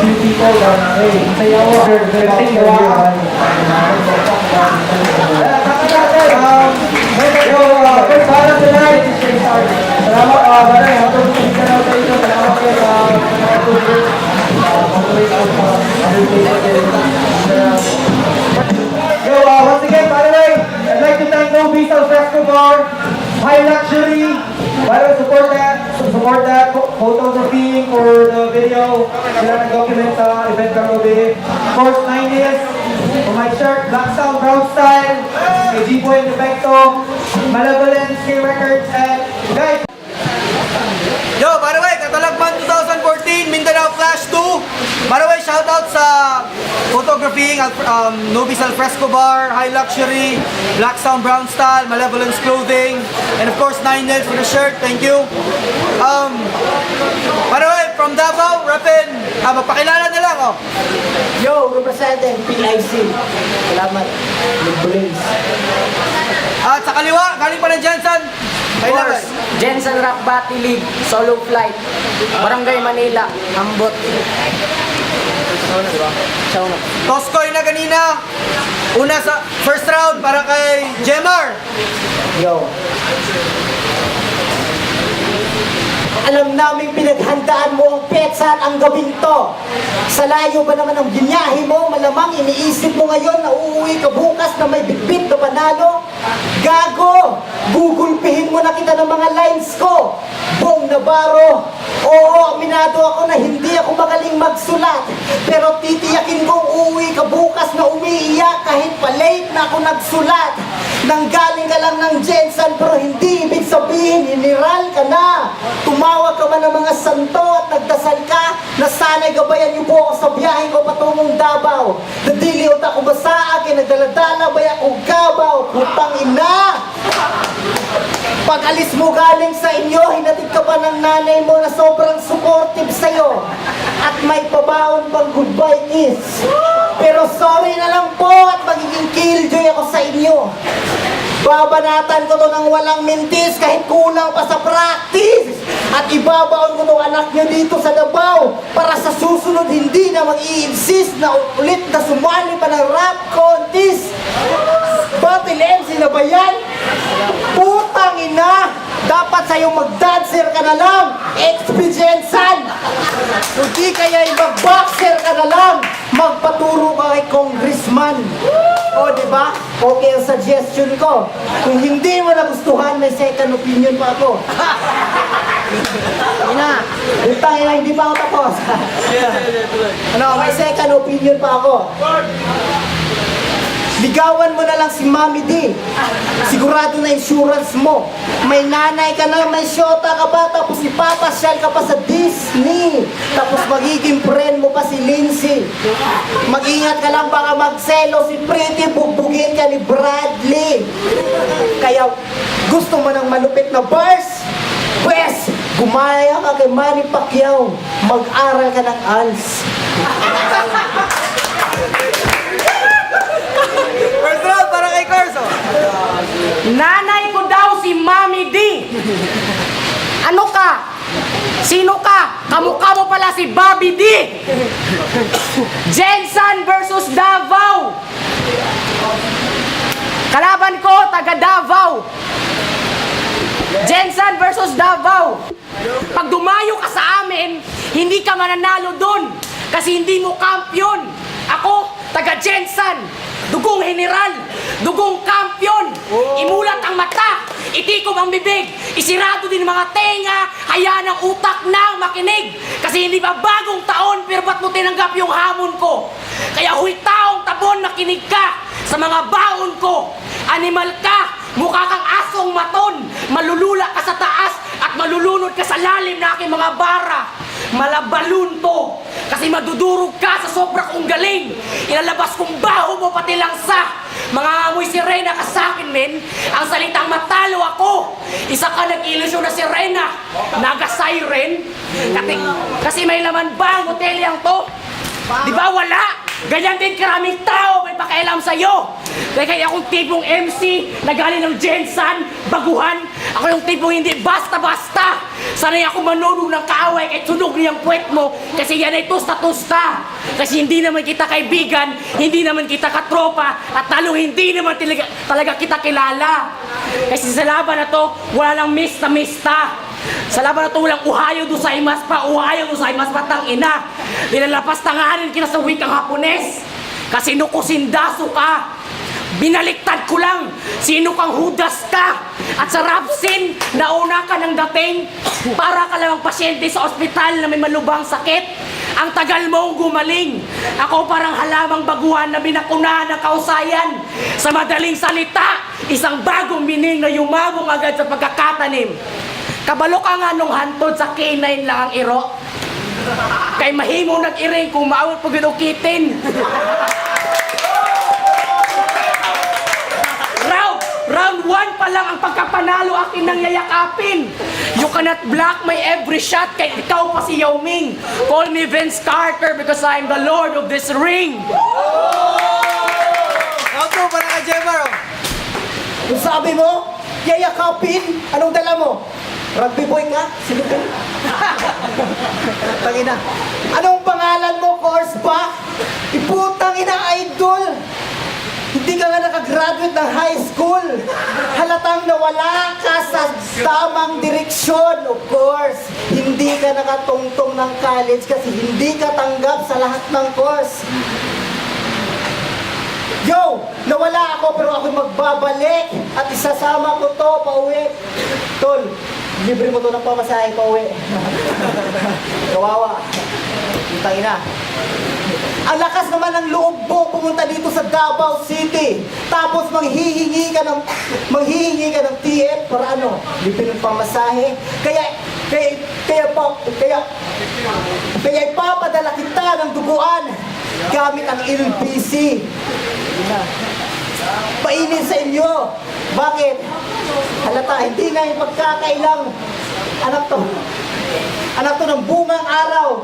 few people that, hey, they're taking your first para tonight. Salamat, Baray. Hatong ka na tayo. Salamat kayo once again, by the way, I'd like to thank No Visa Fresco Bar, High Luxury, by the way, support that photography for the video, sila nag-document sa event kagabi. Of course, 9 days, for my shirt, Black Sound, Brown Style, kay G-Boy and Defecto, Malevolence, K-Records, and guys, Yo, by the way, Katalagman 2014, Mindanao Flash 2. By the way, shoutout sa photography, Nobis Al Fresco Bar, High Luxury, Black Sound Brown Style, Malevolence Clothing, and of course 9 Nails for the shirt. Thank you. By the way, from Davao, Rapin, magpakilala na lang, oh. Yo, representing PIC. Salamat. Librains. At sa kaliwa, galing pa ng Jensen. Course, Jensen Rock Battle League, Solo Flight, Barangay Manila, Ambot. Toskoy na kanina. Una sa first round para kay Jemar. Yo. Alam namin pinaghandaan mo ang petsa ang gabing to. Sa layo ba naman ang binyahe mo? Malamang iniisip mo ngayon na uuwi ka bukas na may bitbit na panalo? Gago! Gugulpihin mo na kita ng mga lines ko. Bong Navarro. Oo, aminado ako na hindi ako magaling magsulat. Pero titiyakin kong uuwi ka bukas na umiiyak kahit pa late na ako nagsulat. Nanggaling ka lang ng Jensen pero hindi ibig sabihin hiniral ka na. Tumawag ka man ng mga santo at nagdasal ka na sana'y gabayan niyo po ako sa biyahe ko patungong Davao. Nadiliot ako ba sa akin, nagdaladala ba ako gabaw? Putang ina! Pag alis mo galing sa inyo, hinatid ka pa ng nanay mo na sobrang supportive sa'yo. At may pabaon pang goodbye kiss. Pero sorry na lang po at magiging killjoy ako sa inyo. Babanatan ko to ng walang mintis kahit kulang pa sa practice. At ibabaon ko tong anak nyo dito sa Davao para sa susunod hindi na mag-i-insist na ulit na sumali pa ng rap contest. Battle MC na ba yan? Putang ina! Dapat sa'yo mag-dancer ka na lang, experiencean! Hindi kaya mag-boxer ka na lang, magpaturo ka kay congressman. O, diba? Okay ang suggestion ko. Kung hindi mo nagustuhan, may second opinion pa ako. Ina, utang ina, hindi pa ako tapos. Ano, may second opinion pa ako. Ligawan mo na lang si Mami D. Sigurado na insurance mo. May nanay ka na, may syota ka pa, tapos ipapasyal ka pa sa Disney. Tapos magiging friend mo pa si Lindsay. Mag-ingat ka lang, baka magselo si Pretty, bugbugin ka ni Bradley. Kaya gusto mo ng malupit na bars? Pwes, gumaya ka kay Manny Pacquiao. Mag-aral ka ng ALS. First round para kay Carso. Nanay ko daw si Mami D. Ano ka? Sino ka? Kamukha mo pala si Bobby D. Jensen versus Davao. Kalaban ko, taga Davao. Jensen versus Davao. Pag dumayo ka sa amin, hindi ka mananalo dun. Kasi hindi mo kampiyon. Ako, taga Jensen. Dugong general, dugong kampyon, imulat ang mata, itikom ang bibig, isirado din ang mga tenga, hayaan ang utak na makinig. Kasi hindi ba bagong taon, pero ba't mo tinanggap yung hamon ko? Kaya huy taong tabon, makinig ka sa mga baon ko. Animal ka, mukha kang asong maton, malulula ka sa taas at malulunod ka sa lalim na aking mga bara. Malabalun to, kasi madudurog ka sa sobra kong galing. Ilalabas kong baho mo pati langsa. Mga amoy sirena ka sa akin, men. Ang salitang matalo ako. Isa ka nag-ilusyon na sirena, naga-siren. Kasi may laman ba ang hotel yang to? Di ba wala? Ganyan din karaming tao, may walang pakialam sa'yo. Kaya akong tipong MC na galing ng Jensan, baguhan. Ako yung tipong hindi basta-basta. Sanay ako manunong ng kaaway kahit sunog niyang puwet mo kasi yan ay tusta-tusta. Kasi hindi naman kita kaibigan, hindi naman kita katropa, at talong hindi naman talaga kita kilala. Kasi sa laban na to, wala lang mista-mista. Sa laban na to, walang uhayo do sa imas pa, uhayo do sa imas pa tang ina. Nilalapas tanganin kita sa wikang Hapones. Kasi nukusindaso ka. Binaliktad ko lang, sino kang Judas ka? At sa Rapsin, nauna ka ng dating para ka lang ang pasyente sa ospital na may malubhang sakit. Ang tagal mong gumaling. Ako parang halamang baguhan na binakunahan ng kausayan. Sa madaling salita, isang bagong mining na yumabong agad sa pagkakatanim. Kabalo ka nga nung hantod sa K9 lang ang iro. Kay mahimo nag-iring kung maawat pag inukitin. Round 1 pa lang ang pagkapanalo akin nang yayakapin. You cannot block my every shot kay ikaw pa si Yao Ming. Call me Vince Carter because I'm the Lord of this ring. Round 2 para kay Jemar. Kung sabi mo, yayakapin, anong dala mo? Rugby boy ka? Silipin. Tangina. Anong pangalan mo, course pa? Iputang ina, idol. Hindi ka nga nakagraduate ng high school. Halatang nawala ka sa tamang direksyon. Of course, hindi ka nakatungtong ng college kasi hindi ka tanggap sa lahat ng course. Yo! Nawala ako pero ako magbabalik at isasama ko to pauwi. Tol, libre mo to ng pamasahe pauwi. Kawawa. Putang ina. Ang lakas naman ng loob mo pumunta dito sa Davao City. Tapos manghihingi ka ng TF para ano? Libre ng pamasahe. Kaya ipapadala kita ng duguan gamit ang LPC. Painin sa inyo. Bakit? Halata, hindi na yung pagkakailang anak to ng bungang araw.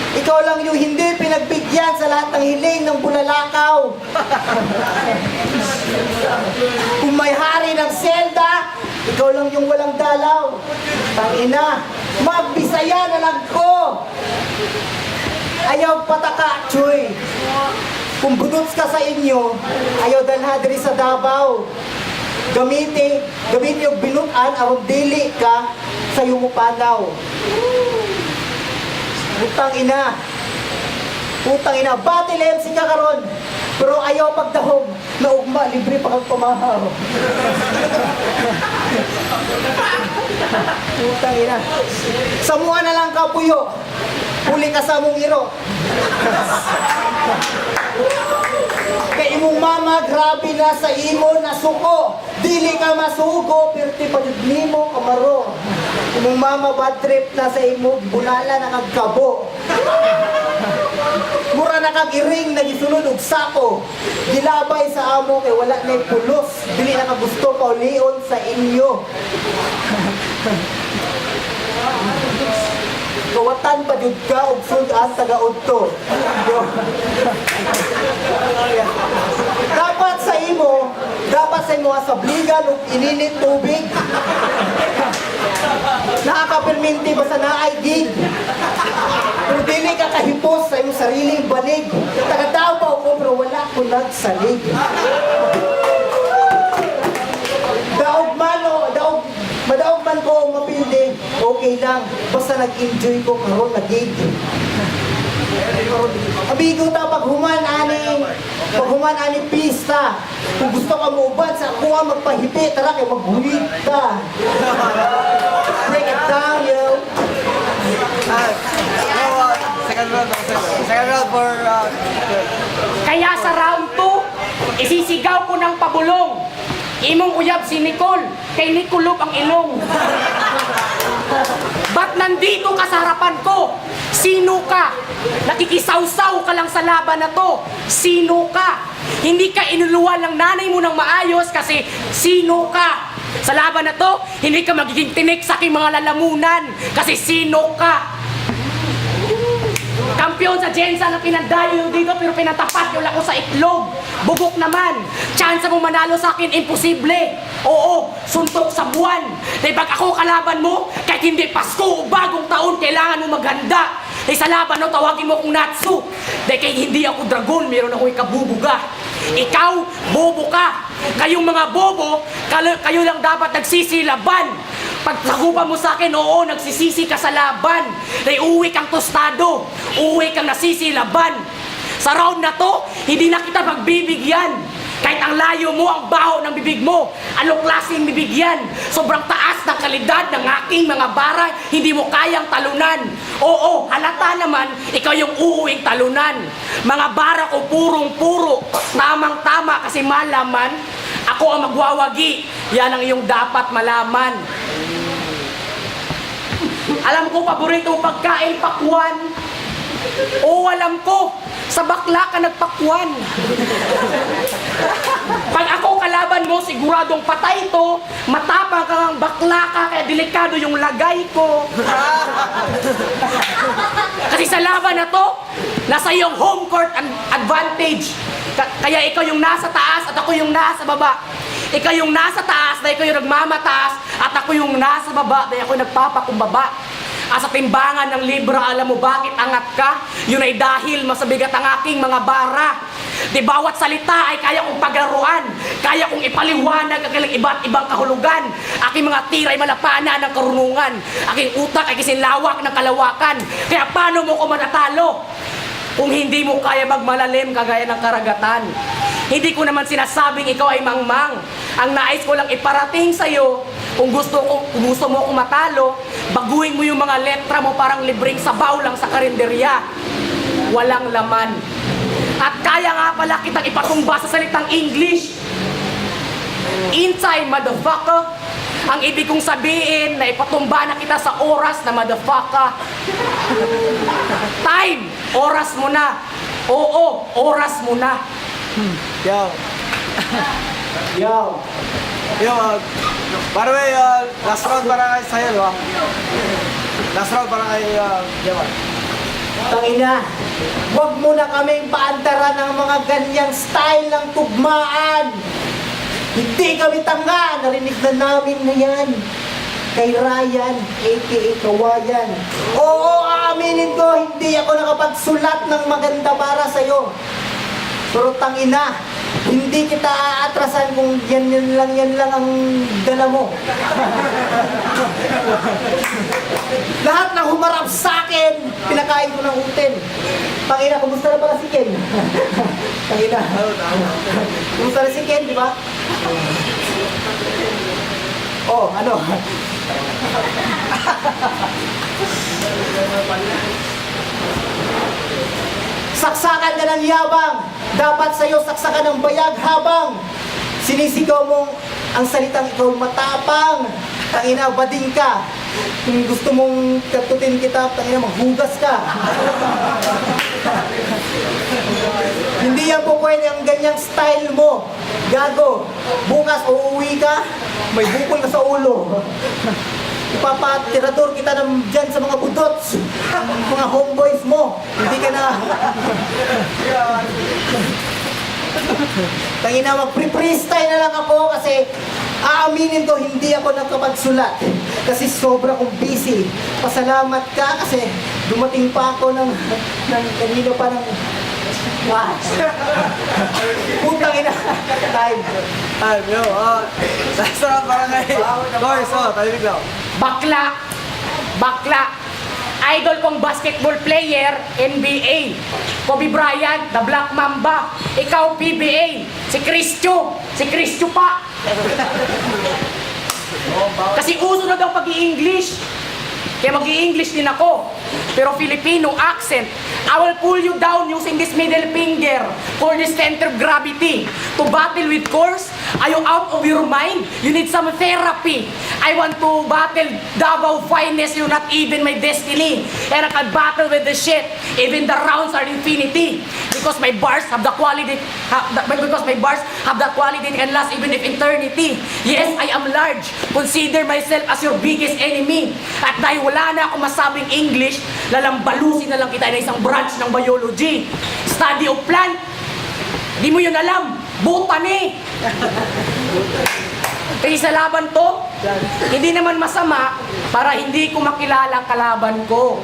Ikaw lang yung hindi pinagbigyan sa lahat ng hiling ng bulalakaw. Kung may hari ng selda, ikaw lang yung walang dalaw. Tangina, magbisaya na lang ko. Ayaw pataka, Choy. Kung budots ka sa inyo, ayaw dalha diri sa Davao. Gamitin yung binutan aron dili ka sa yumupanaw. Putang ina. Battle MC ka karon. Pero ayaw pagdahog na ugma, libre pa kang pamahaw. Putang ina. Samuha na lang ka, puyo. Huli ka sa mong iro. Kay imong mama, grabe na sa imo na suko. Dili ka masugo, pirti pa jud nimo kamaro. Imong mama bad trip na sa imo, bunala na kagkabo. Mura na kag iring na gisunod og sako. Gilabay sa amo kay wala nay pulos. Dili na ka gusto paulion sa inyo. Kawatan pa jud ka og sudan taga-udto. Dapat sa imo sa bligan ug ininit tubig. Nakakapirminti ba sa naay gig? Kung dili ka kahipos sa iyong sariling banig, taga-Davao ko pero wala ko nagsalig. Madaog man ko ang mapildi, okay lang. Basta nag-enjoy ko karon na gig. Amigo ta paghuman ani pista. Kung gusto ka maubad sa kuha magpahipi, tara kay maghulit ka. Break it down, yo. Second round for... Kaya sa round 2, isisigaw ko ng pabulong. Imong uyab si Nicole, kay Nicolop ang ilong. Ba't nandito ka sa harapan ko? Sino ka? Nakikisawsaw ka lang sa laban na to. Sino ka? Hindi ka inuluwan ng nanay mo ng maayos kasi sino ka? Sa laban na to, hindi ka magiging tinik sa aking mga lalamunan kasi sino ka? Kampiyon sa Jensen na pinandayo yung dito pero pinatapat yung ako sa itlog. Bugok naman. Chance mo manalo sa akin, imposible. Oo, suntok sa buwan. Dahil pag ako kalaban mo, kahit hindi Pasko o bagong taon, kailangan mo maghanda. Dahil sa laban, no, tawagin mo akong Natsu. Dahil kahit hindi ako dragon, meron ako ikabubuga. Ikaw, bobo ka. Kayong mga bobo, kayo lang dapat nagsisilaban. Pag sagupan mo sa akin, oo, nagsisisi ka sa laban. Dahil uwi kang tostado, uwi kang nasisilaban. Sa round na to, hindi na kita magbibigyan. Kahit ang layo mo, ang baho ng bibig mo, anong klaseng bibig yan? Sobrang taas ng kalidad ng aking mga bara, hindi mo kayang talunan. Oo, halata naman, ikaw yung uuwing talunan. Mga bara ko purong-puro, tamang-tama kasi malaman, ako ang magwawagi. Yan ang iyong dapat malaman. Alam ko, paborito mong pagkain, pakwan. Oo, alam ko, sa bakla ka nagpakwan. Pag ako kalaban mo, siguradong patay to. Matapang kang bakla ka, kaya delikado yung lagay ko. Kasi sa laban na to, nasa iyong home court advantage. Kaya ikaw yung nasa taas at ako yung nasa baba. Ikaw yung nasa taas dahil ikaw yung nagmamataas at ako yung nasa baba dahil ako yung nagpapakumbaba. Sa timbangan ng libra, alam mo bakit angat ka? Yun ay dahil masabigat ang aking mga bara. Di bawat salita ay kaya kong paglaruan. Kaya kong ipaliwanag ang kailang iba't ibang kahulugan. Aking mga tira ay malapana ng karunungan. Aking utak ay kisinlawak ng kalawakan. Kaya paano mo ko matatalo? Kung hindi mo kaya magmalalim kagaya ng karagatan. Hindi ko naman sinasabing ikaw ay mangmang. Ang nais ko lang iparating sa'yo, kung gusto mo akong matalo, baguhin mo yung mga letra mo parang libreng sabaw lang sa karinderya. Walang laman. At kaya nga pala kitang ipatumba sa salitang English. Inside, motherfucker. Ang ibig kong sabihin na ipatumba na kita sa oras na motherfucker. Time, oras mo na. Oo, oras mo na. Yo. Yo. Yo, by the way, last round para kay sa'yo, di ba? Last round para kay, Jaman. Tangina, huwag mo na kaming paantaran ng mga ganyang style ng tugmaan. Hindi kami tanga, narinig na namin na yan. Kay Ryan, a.k.a. Kawayan. Oo, aaminin ko, hindi ako nakapagsulat ng maganda para sa'yo. Pero tangina, hindi kita aatrasan kung yan lang ang dala mo. Lahat ng humarap sa akin, pinakain ko ng uten. Tangina, kumusta na pala si Ken? Tangina. Kumusta na si Ken, di ba? Oh, ano? Saksakan ka ng yabang. Dapat sa'yo saksakan ng bayag habang sinisigaw mong ang salitang ikaw matapang. Tangina, bading ka. Kung gusto mong katutin kita, tangina, maghugas ka. Hindi yan po pwede ang ganyang style mo. Gago. Bukas uuwi ka, may bukol ka sa ulo. Ipapatirador kita dyan sa mga budots, mga homeboys mo. Hindi ka na... Tangina, mag-freestyle na lang ako kasi aaminin ko hindi ako nakapagsulat. Kasi sobra kong busy. Pasalamat ka kasi dumating pa ako ng kanino pa ng... What? Putang ina. Time. Yo, last round para kay Boris, tahimik lang. Bakla. Bakla. Idol kong basketball player, NBA. Kobe Bryant, the Black Mamba. Ikaw, PBA. Si Christo pa. Kasi uso na daw pag-i-English. Kaya mag-i-English din ako. Pero Filipino accent. I will pull you down using this middle finger for the center of gravity. To battle with course, are you out of your mind? You need some therapy. I want to battle Davao finest, you're not even my destiny. And I can battle with the shit. Even the rounds are infinity. because my bars have the quality, because my bars have the quality and last even if eternity. Yes, I am large. Consider myself as your biggest enemy. At dahil wala na akong masabing English, lalambalusin na lang kita na isang branch ng biology. Study of plant. Di mo yun alam. Botany. Kaya sa laban to, hindi naman masama para hindi ko makilala ang kalaban ko.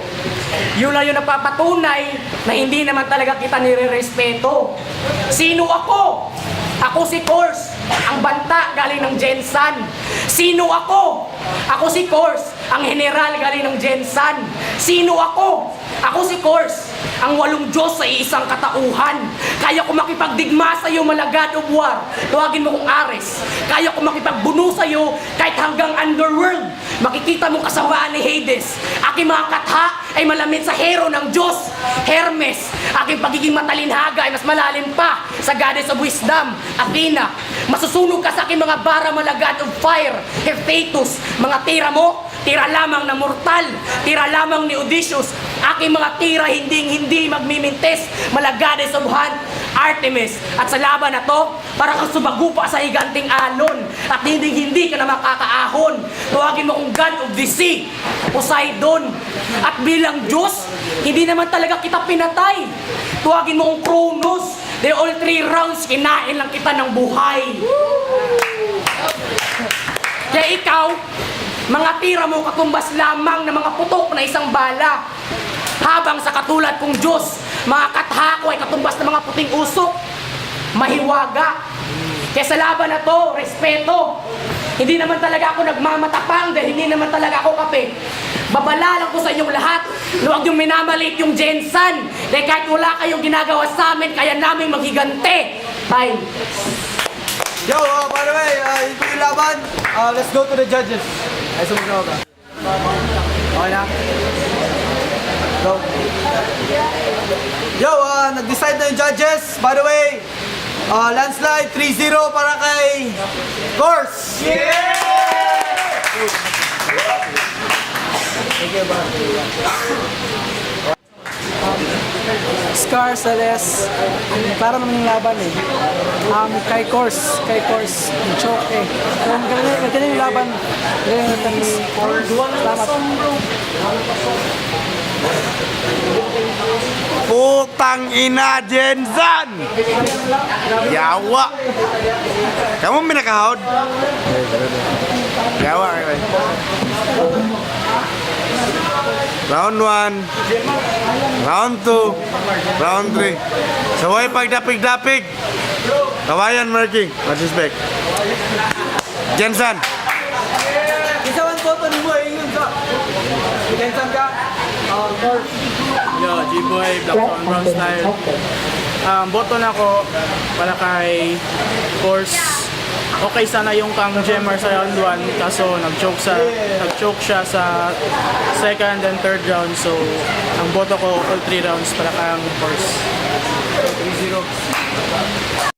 Yun lang yung napapatunay na hindi naman talaga kita nire-respeto. Sino ako? Ako si Kors, ang banta galing ng Jensan. Sino ako? Ako si Kors, ang general galing ng Jensan. Sino ako? Ako si Kors, ang 8 Diyos sa iisang katauhan. Kaya ko makipagdigma sa iyo malagad o war. Tuwagin mo kong Ares. Kaya ko makipagbuno sa iyo kahit hanggang underworld. Makikita mo kasamaan ni Hades. Aking mga katha ay malamit sa hero ng Diyos, Hermes. Aking pagiging matalinhaga ay mas malalim pa sa goddess of wisdom, Athena. Masusunog ka sa aking mga bara malagad of fire, Hephaestus. Mga tira mo, tira lamang na mortal, tira lamang ni Odysseus. Aking mga tira hindi magmimintes, malagades of hand, Artemis. At sa laban na to, para kang sumagupa sa higanting alon at hindi ka na makakaahon. Tuwagin mo kong God of the Sea, Poseidon. At bilang Diyos, hindi naman talaga kita pinatay. Tuwagin mo kong Kronos. They all 3 rounds, kinain lang kita ng buhay. Kaya ikaw, mga tira mo katumbas lamang ng mga putok na isang bala. Habang sa katulad kong Diyos, mga katha ko ay katumbas ng mga puting usok. Mahiwaga. Kaya sa laban na to, respeto. Hindi naman talaga ako nagmamatapang dahil hindi naman talaga ako kape. Babala lang ko sa inyong lahat. Huwag yung minamalit yung Jensan. Dahil kahit wala kayong ginagawa sa amin, kaya namin maghigante. Bye. Yo, by the way, ito yung laban. Let's go to the judges. Ay, sumunod ka. Okay na? Go. Yo, nag-decide na yung judges. By the way, landslide 3-0 para kay Kors. Scar Sales, para naman yung laban eh. Kay Kors, choke eh. Pero magaling yung laban. Magaling yung tamis. Salamat. Putang ina, Jensan! Yawa! Kamu minakahod? Yawa kayo. Round 1, round 2, round 3. Saway pagdapig-dapig. Kawayan, Marky. Respect. Jensan. Isa man photo ni mo, ingon ka. Jensan ka. Kors. Yo, G-Boy, Black Town Brown Style. Boto na ako para kay Kors. Okay sana yung kang Gemmer sa round 1 kaso nag-choke siya sa second and third round, so ang boto ko all 3 rounds para kang Kors.